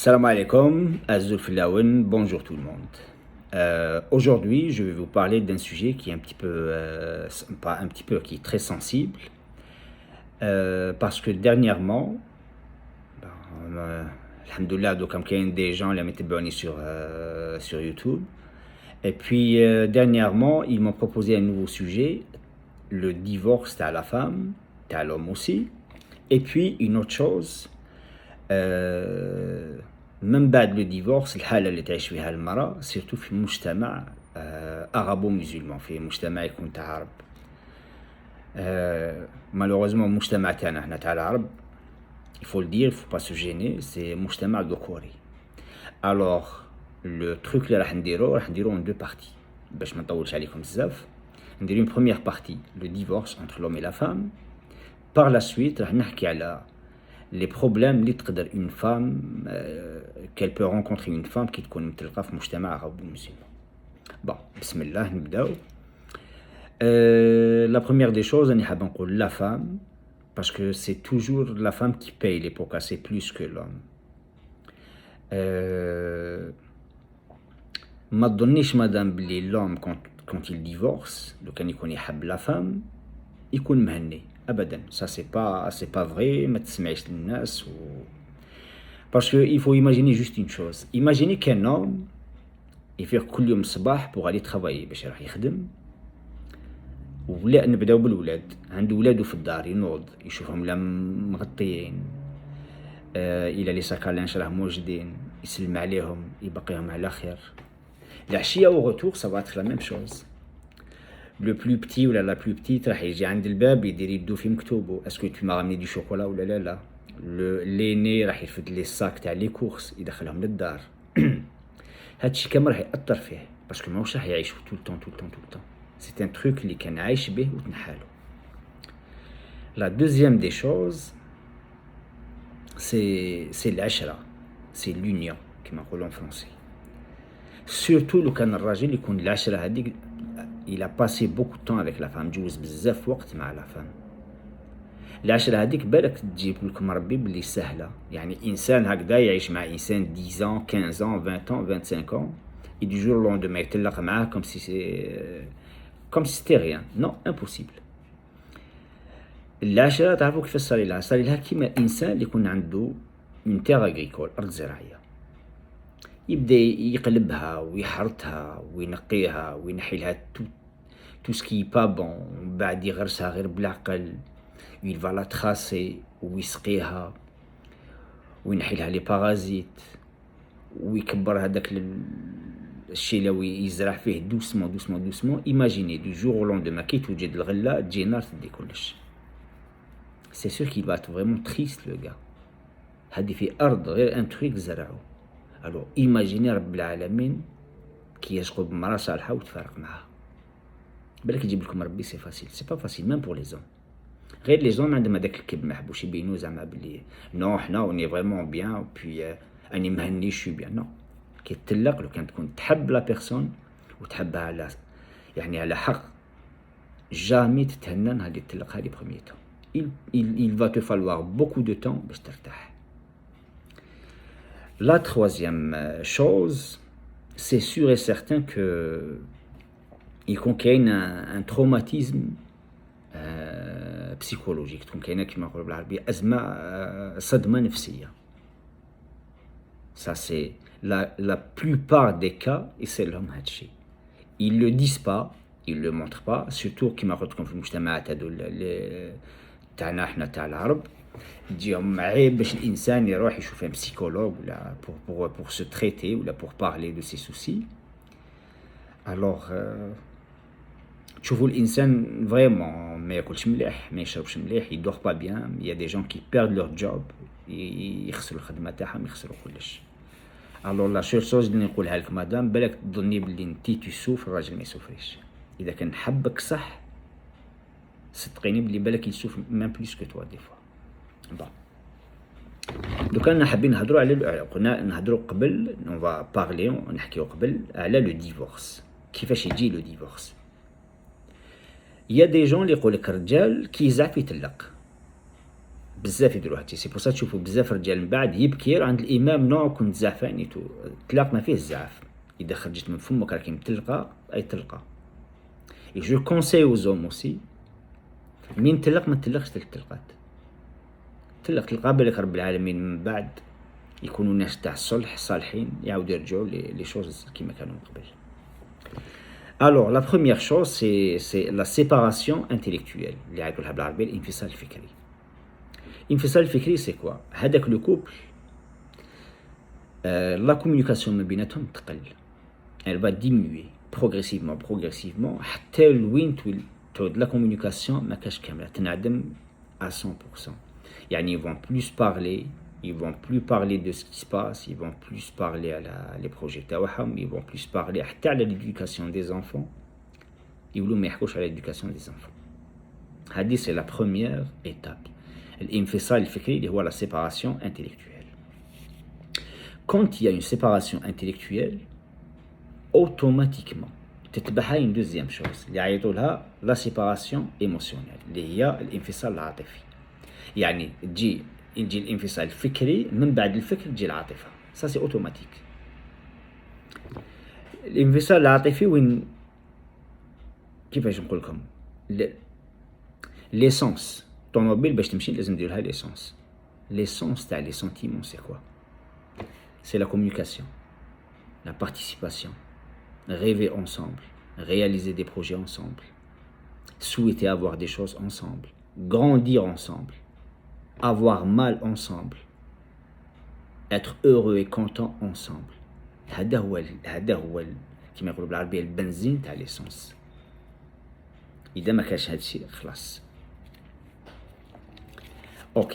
Salam alaikum, Azul Filaoun, bonjour tout le monde. Aujourd'hui, je vais vous parler d'un sujet qui est un petit peu, pas un petit peu, qui est très sensible, parce que dernièrement, alhamdoulilah, donc comme il y a des gens qui m'étaient abonnés sur YouTube, et puis dernièrement, ils m'ont proposé un nouveau sujet, le divorce à la femme, à l'homme aussi, et puis une autre chose. من بعد لو ديفورس الحالة اللي تعيش فيها المرأة سيرتو في مجتمع أغابو مسلمان في مجتمع يكون تاع عرب مالوغوزمون المجتمع تاعنا حنا تاع العرب يفو لدير فو با سو جيني سي مجتمع ذكوري الوغ لو تروك اللي راح نديرو ان دو بارتي باش ما نطولش عليكم بزاف ندير اون بروميير بارتي لو ديفورس انتر لوم اي لا فام بار لا سويت راح نحكي على les problèmes اللي تقدر une femme qu'elle peut rencontrer une femme qui تكون متلقى في مجتمع عربي مسلم. Bon, بسم الله نبداو. La première des choses أنا حاب نقول la femme parce que c'est toujours la femme qui paye les pots cassés plus que l'homme. ما تظنيش مادام بلي l'homme quand il divorce لو كان يكون يحب la femme يكون مهني. Abadan, ça c'est pas vrai, parce qu'il faut imaginer juste une chose. Imaginez qu'un homme il fait كل يوم الصباح pour aller travailler باش يروح يخدم ولا نبداو بالولاد عنده ولادو في الدار ينوض يشوفهم لا مغطيين الى لي ساكالانش راه موجودين يسلم عليهم يبقيهم على خير العشيه او غوتور ça va être la même chose. Le plus petit ou la plus petite راح يجي عند الباب يدير يدو في مكتوبه اسكو tu m'as ramené du chocolat ولا لا l'aîné راح يرفد لي الساك تاع لي كورس يدخلهم للدار هادشي كامل راح يأثر فيه باسكو ماهوش راح يعيش tout le temps c'est un truc اللي كان عايش به وتنحالو. La deuxième des choses c'est العشرة c'est l'union كما نقولوا en français. Surtout لو كان الراجل يكون العشرة هذيك il a passé beaucoup de temps avec la femme جوز بزاف وقت مع la femme. العشرة هذيك بالك تجيب لكم ربي بلي سهلة يعني إنسان هكذا يعيش مع إنسان 10 ans 15 ans 20 ans 25 ans et du jour au lendemain يتلق معاه comme si c'était rien. Non, impossible. العشرة تعرفوا كيف صار لها كيما إنسان اللي يكون عنده une terre agricole أرض زراعية يبدا يقلبها ويحرثها وينقيها وينحي لها tout ce qui est pas bon بعد يغرسها غير بالعقل il va la tracer ويسقيها وينحي لها لي بارازيت ويكبر هذاك الشيء اللي يزرع فيه دوسمون ايماجيني دو جور او لوندومان كي توجد الغله تجي نار تدي كلش. سي سور كي va être vraiment triste le gars. هذه في ارض غير ان تريك زرعوه. الو ايماجيني رب العالمين كي يشقوا بمرأة صالحة وتفارق معها بالك يجيب لكم ربي سي فاسيل سي با فاسيل ميم بور لي زون غير لي زون عندهم هذاك الكب ما يحبوش يبينوا زعما بلي نو حنا وني فريمون بيان بي اني مهني شو بيان نو كي تطلق لو كان تكون تحب لا بيرسون وتحبها على يعني على حق جامي تتهنن هذه تطلق هذه بروميير تون il va te falloir beaucoup de temps باش ترتاح. La troisième chose, c'est sûr et certain que il contient un traumatisme psychologique. Donc, il y a qui m'appelle بالعربية أزمة صدمة نفسية. Ça c'est la plupart des cas يصير هادشي. Ils le disent pas, ils le montrent pas, surtout كيما قلت لكم في المجتمعات هادو تاعنا احنا تاع العرب. تجيهم عيب باش الانسان يروح يشوف ان بسيكولوج ولا pour se traiter ولا pour parler de ses soucis. alors تشوفوا الانسان فريمون ما ياكلش مليح ما يشربش مليح يدور با بيان il y a des gens qui perdent leur job يخسروا الخدمه تاعهم يخسروا كلش. alors la seule chose اللي نقولها لك مدام بالك تظني بلي انتي تسوف الراجل ما يسوفريش اذا كان حبك صح صدقيني بلي بالك يسوف même plus que toi des fois. bon لو كان حابين نهضروا على قلنا نهضروا قبل on va parler نحكيو قبل على لو ديفورس كيفاش يجي لو ديفورس. il y a des gens اللي يقول لك الرجال كي يزعف يطلق بزاف يديروا هادشي. سي بور سا تشوفوا بزاف رجال من بعد يبكي عند الامام نو كنت زعفان الطلاق ما فيه الزعف، اذا خرجت من فمك راكي مطلقه اي طلقه. اي جو كونساي او زوم اوسي مين طلق ما تطلقش 3 طلقات، طلق بالك رب العالمين من بعد يكونوا ناس تاع الصلح صالحين يعاودوا يرجعوا لي شوز كيما كانوا من قبل. Alors, la première chose, c'est la séparation intellectuelle. اللي عيطولها بالعربية الانفصال الفكري. الانفصال الفكري c'est quoi؟ هذاك لو كوبل la communication ما بيناتهم تقل. Elle va diminuer progressivement حتى لوين تعود la communication ما كاش كاملة، تنعدم à 100%. يعني ils vont plus parler, ils vont plus parler de ce qui se passe, ils vont plus parler à les projets تاعهم, ils vont plus parler حتى على l'éducation des enfants. يقولوا ما يحكوش على l'éducation des enfants. هذه c'est la première étape. الانفصال الفكري اللي هو la séparation intellectuelle. Quand il y a une séparation intellectuelle, automatiquement تتبعها une deuxième chose اللي يعيطوا لها la séparation émotionnelle اللي هي الانفصال العاطفي. يعني يجي الانفصال الفكري من بعد الفكر تجي العاطفة. ça c'est automatique. الانفصال العاطفي وين كيفاش نقول لكم ليسونس طوموبيل باش تمشي لازم ندير لها ليسونس. ليسونس تاع لي سنتيمون سي كوا؟ سي لا كومونيكاسيون، لا بارتيسيباسيون، rêver ensemble, réaliser des projets ensemble, souhaiter avoir des choses ensemble, grandir ensemble, avoir mal ensemble, être heureux et content ensemble. هذا هو كما يقولوا بالعربية البنزين تاع ليسونس. إذا ما كانش هادشي خلاص. Ok.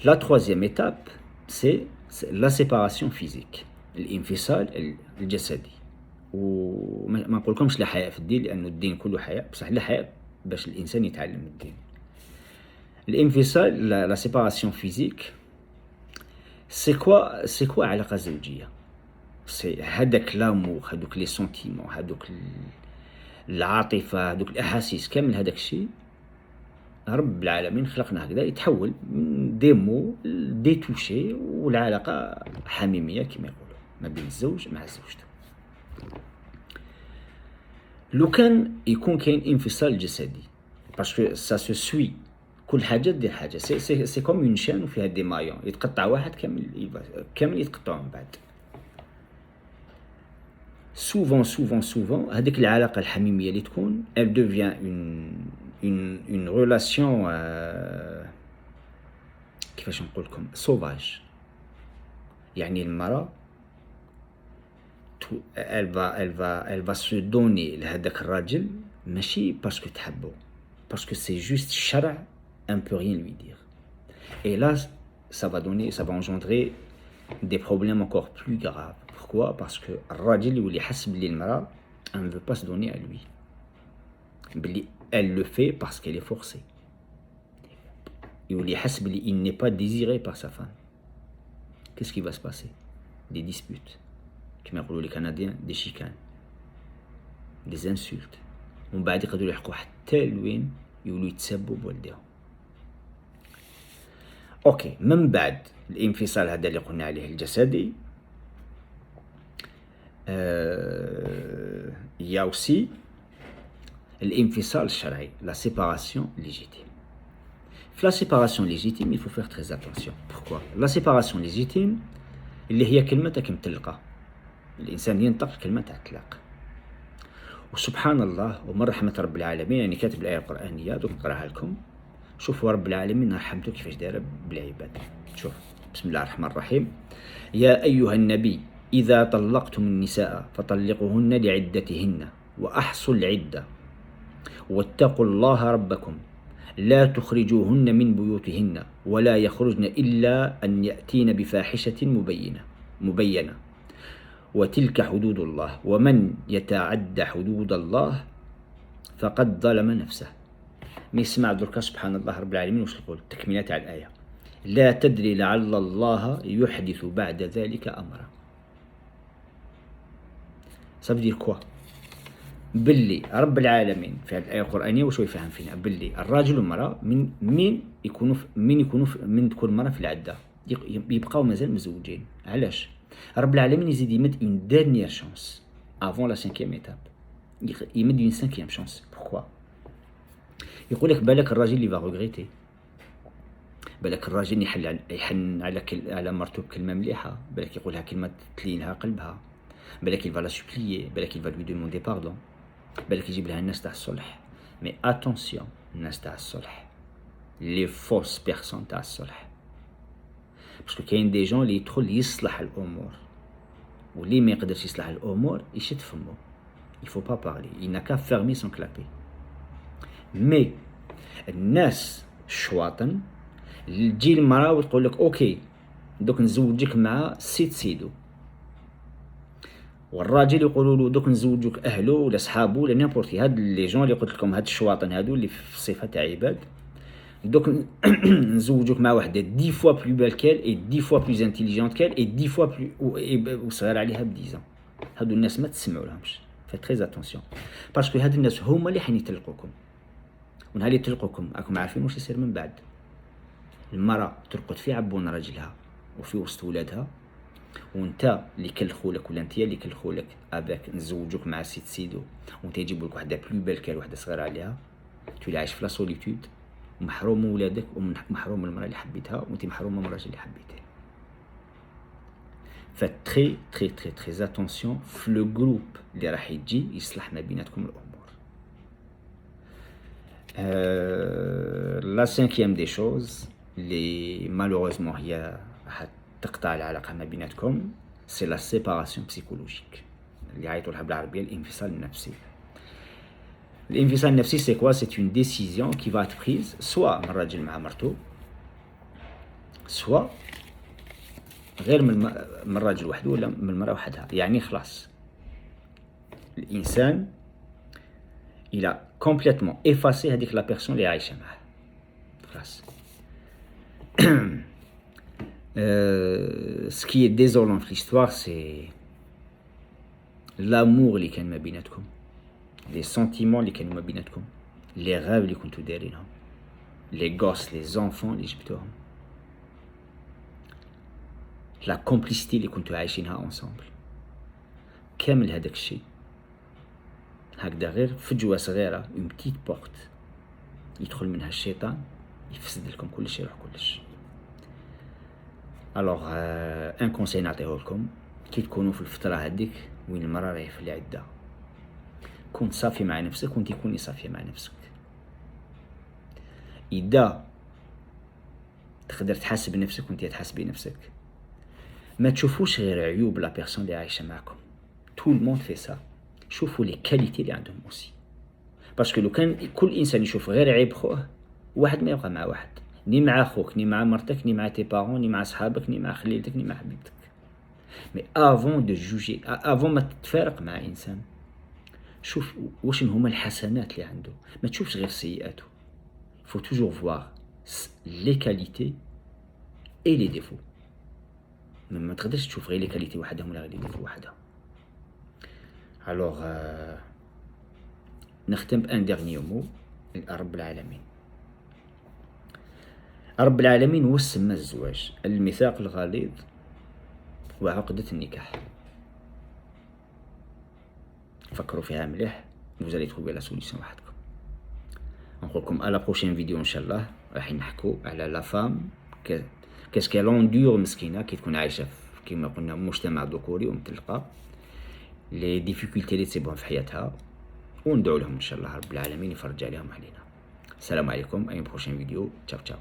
La troisième étape, c'est la séparation physique. الانفصال الجسدي. وما نقولكمش لا حياء في الدين لأنه الدين كله حياء، بصح لا حياء باش الإنسان يتعلم الدين. الانفصال la séparation physique c'est quoi علاقة زوجية؟ سي هذاك لامور، هذوك لي سونتيمون، هذوك العاطفة، هذوك الأحاسيس، كامل هذاك الشيء رب العالمين خلقنا هكذا يتحول من ديمو دي توشي والعلاقة حميمية كما يقولوا ما بين الزوج مع زوجته. لو كان يكون كاين انفصال جسدي باسكو سا سو سوي كل حاجة دير حاجة، سي كوم اون شان وفيها دي مايون، يتقطع واحد كامل يتقطعوا من بعد. souvent هذيك العلاقة الحميمية اللي تكون elle devient une relation كيفاش نقول لكم sauvage. يعني المرأة elle va se donner لهذاك الراجل ماشي باسكو تحبه، باسكو سي جوست الشرع un peut rien lui dire. Et là ça va engendrer des problèmes encore plus graves. Pourquoi? Parce que الراجل يولي يحس بلي المرأة elle ne veut pas se donner à lui. بلي elle le fait parce qu'elle est forcée. يولي يحس بلي il n'est pas désiré par sa femme. Qu'est-ce qui va se passer? Des disputes. كما يقولوا les Canadiens des chicanes. Des insultes. ومن بعد يقدروا يحكوا حتى لوين يولوا يتسبوا بوالديهم. اوكي، من بعد الانفصال هذا اللي قلنا عليه الجسدي il y a aussi الانفصال الشرعي la séparation légitime. في la séparation légitime il faut faire très attention. Pourquoi? La séparation légitime اللي هي كلمة كم تلقى الإنسان ينطق كلمة الطلاق. وسبحان الله ومن رحمة رب العالمين يعني كاتب الآية القرآنية دوك نقراها لكم. شوفوا رب العالمين رحمته كيفاش دايره بالعباد. شوف بسم الله الرحمن الرحيم. يا أيها النبي إذا طلقتم النساء فطلقوهن لعدتهن وأحصوا العدة واتقوا الله ربكم لا تخرجوهن من بيوتهن ولا يخرجن إلا أن يأتين بفاحشة مبينة وتلك حدود الله ومن يتعد حدود الله فقد ظلم نفسه. ما يسمع دركا سبحان الله رب العالمين واش يقول تكملة على الآية لا تدري لعل الله يحدث بعد ذلك أمرا. Ça veut dire quoi? باللي رب العالمين في هذه الآية القرآنية واش هو يفهم فينا باللي الراجل والمرأة من تكون المرأة في العدة يبقاو مازال مزوجين. علاش؟ رب العالمين يزيد يمد اون ديرنيير شانس افون لا سانكيام ايتاب، يمد اون سانكيام شانس. بوركوا؟ يقول لك بالك الراجل اللي فا ريغريتي، بالك الراجل يحن على مرته بكلمة مليحة، بالك يقولها كلمة تلينها قلبها، بالك يفا لا سوبليي، بالك يفا لوي دوموندي باردون، بالك يجيب لها الناس تاع الصلح. مي اتونسيون، الناس تاع الصلح لي فوس بيرسون تاع الصلح، باسكو كاين دي جون اللي يدخل يصلح الامور، واللي ما يقدرش يصلح الامور يشد فمو. il faut pas parler, il n'a qu'à fermer son clapet. مي الناس الشواطن تجي المراه وتقول لك اوكي دوك نزوجك مع سيد سيدو، والراجل يقولوا له دوك نزوجوك اهله ولا صحابه ولا نيمبورتي. هاد لي جون اللي قلت لكم، هاد الشواطن هادو اللي في الصفه تاع عباد، دوك نزوجوك مع وحده 10 فوا بلو بال كال اي 10 فوا بلو انتيليجونت كال اي 10 فوا بلو وصغير عليها ب 10 ans. هادو الناس ما تسمعوا لهمش، فيت تري اتونسيون، باسكو هاد الناس هما اللي حين يطلقوكم، ونهار اللي يطلقوكم راكم عارفين واش يصير من بعد. المراه ترقد في عبون راجلها وفي وسط ولادها، وانت اللي كلخولك ولا انت اللي كلخولك اباك نزوجوك مع سيد سيدو، وانت يجيبوا لك وحده بلو بال كال، وحده صغيره عليها، تولي عايش في لا سوليتود، محروم من ولادك ومحروم من المراه اللي حبيتها، وانت محروم من الراجل اللي حبيته. فتري تري تري تري اتونسيون في لو جروب اللي راح يجي يصلح ما بيناتكم الامور. لا سانكيام دي شوز اللي مالوروزمون هي راح تقطع العلاقه ما بيناتكم، سي لا سيباراسيون بسيكولوجيك اللي يعيطوا لها بالعربيه الانفصال النفسي. الانفصال النفسي سي كوا؟ سي اون ديسيزيون كي فا بريز سوا من الراجل مع مرته، سوا غير من الراجل وحده ولا من المراه وحدها. يعني خلاص الانسان الى كومبليتمون افاسي هذيك لا بيرسون اللي عايشه معاه، خلاص. ce qui est désolant في l'histoire c'est l'amour اللي كان ما بيناتكم، les sentiments اللي كانوا ما بيناتكم، les rêves اللي كنتو دايرينهم، les gosses les enfants اللي جبتوهم، la complicité اللي كنتو عايشينها ensemble. كامل هذاك الشيء هكذا غير فجوة صغيرة، اون بتيت بورت يدخل منها الشيطان يفسد لكم كل شيء، يروح كلش. الوغ ان كونساي نعطيه لكم، كي تكونوا في الفترة هذيك وين المرأة راهي في العدة، كون صافي مع نفسك وانت كوني صافية مع نفسك. إذا تقدر تحاسب نفسك وانت تحاسبي نفسك، ما تشوفوش غير عيوب لا بيرسون اللي عايشة معكم، تو الموند في سا، شوفوا لي كاليتي اللي عندهم اوسي، باسكو لو كان كل انسان يشوف غير عيب خوه، واحد ما يبقى مع واحد، ني مع خوك ني مع مرتك ني مع تي بارون ني مع صحابك ني مع خليلتك ني مع حبيبتك. مي افون دو جوجي، افون ما تتفارق مع انسان، شوف واش هما الحسنات اللي عنده، ما تشوفش غير سيئاته. فو توجور فوار لي كاليتي اي لي ديفو، ما تقدرش تشوف غير لي كاليتي وحدهم ولا غير لي ديفو وحدهم. الوغ نختم بان ديرنيو مو، رب العالمين. رب العالمين هو سمى الزواج الميثاق الغليظ وعقدة النكاح. فكروا فيها مليح، vous allez trouver la solution وحدكم. نقول لكم على بروشين فيديو ان شاء الله، راح نحكوا على لا فام كاس كي لوندور مسكينه كي تكون عايشه كيما قلنا مجتمع ذكوري ومطلقه، لي ديفيكولتي اللي تصيبهم في حياتها، وندعو لهم ان شاء الله رب العالمين يفرج عليهم علينا. السلام عليكم، اي بروشين فيديو، تشاو تشاو.